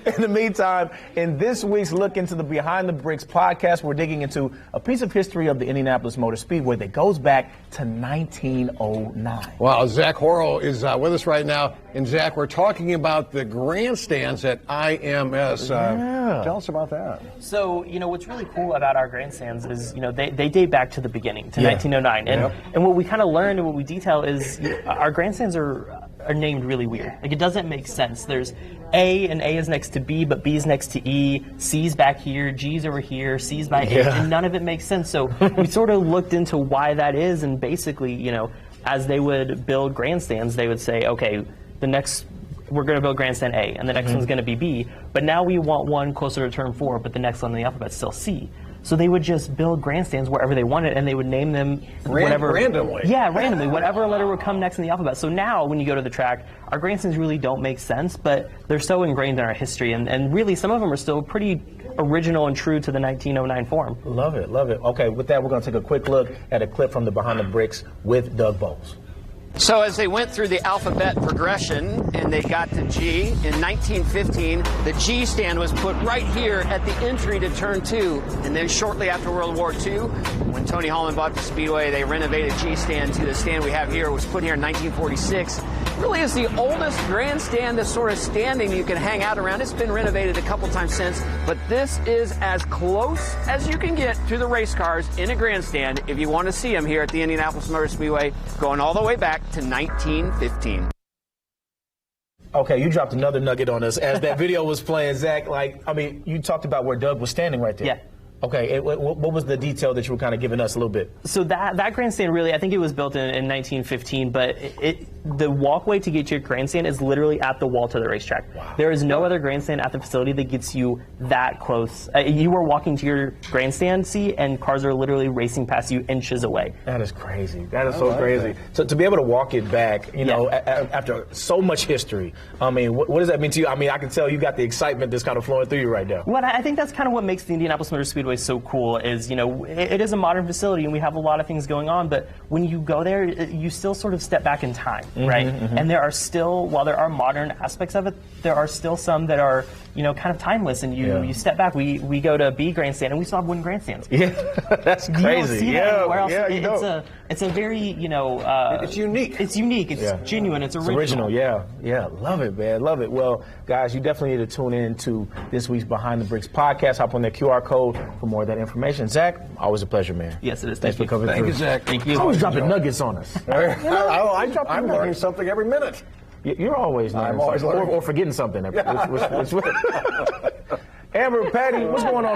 In the meantime, in this week's Look Into the Behind the Bricks podcast, we're digging into a piece of history of the Indianapolis Motor Speedway that goes back to 1909. Wow, Zach Horrell is with us right now. And Zach, we're talking about the grandstands at IMS. Tell us about that. So, what's really cool about our grandstands is, they date back to the beginning, to 1909. And what we kind of learned and what we detail is our grandstands are named really weird. Like, it doesn't make sense. There's A, and A is next to B, but B is next to E, C's back here, G's over here, C's by A, and none of it makes sense. So we sort of looked into why that is, and basically, as they would build grandstands, they would say, okay, we're going to build grandstand A, and the next one's going to be B, but now we want one closer to turn 4, but the next one in the alphabet is still C. So they would just build grandstands wherever they wanted, and they would name them whatever. Randomly. Yeah, randomly. Whatever letter would come next in the alphabet. So now, when you go to the track, our grandstands really don't make sense, but they're so ingrained in our history, and really, some of them are still pretty original and true to the 1909 form. Love it, love it. Okay, with that, we're going to take a quick look at a clip from the Behind the Bricks with Doug Bowles. So as they went through the alphabet progression and they got to G, in 1915, the G stand was put right here at the entry to turn 2. And then shortly after World War II, when Tony Hallman bought the Speedway, they renovated G stand to the stand we have here. It was put here in 1946. Really is the oldest grandstand that's sort of standing you can hang out around. It's been renovated a couple times since, but this is as close as you can get to the race cars in a grandstand if you want to see them here at the Indianapolis Motor Speedway, going all the way back to 1915. Okay, you dropped another nugget on us as that video was playing, Zach. You talked about where Doug was standing right there. Yeah. Okay, what was the detail that you were kind of giving us a little bit? So that grandstand really, I think it was built in 1915, but the walkway to get to your grandstand is literally at the wall to the racetrack. Wow. There is no other grandstand at the facility that gets you that close. You are walking to your grandstand seat, and cars are literally racing past you inches away. That is crazy. That is so crazy. So to be able to walk it back, after so much history, what does that mean to you? I can tell you got the excitement that's kind of flowing through you right now. Well, I think that's kind of what makes the Indianapolis Motor Speedway so cool is, it is a modern facility and we have a lot of things going on, but when you go there, you still sort of step back in time, right? And there are still, while there are modern aspects of it, there are still some that are, kind of timeless, and you step back. We go to B grandstand and we still have wooden grandstands. Yeah, that's crazy. You don't see that anywhere else. Yeah, it's a very, it's unique. It's unique. It's genuine. It's original. Yeah. Love it, man. Love it. Well, guys, you definitely need to tune in to this week's Behind the Bricks podcast. Hop on that QR code for more of that information. Zach, always a pleasure, man. Yes, it is. Thanks for coming through. Thank you, Zach. Thank you. Always dropping nuggets on us. I'm learning something every minute. You're always learning. I'm always learning. Or forgetting something. Amber, Patty, what's going on?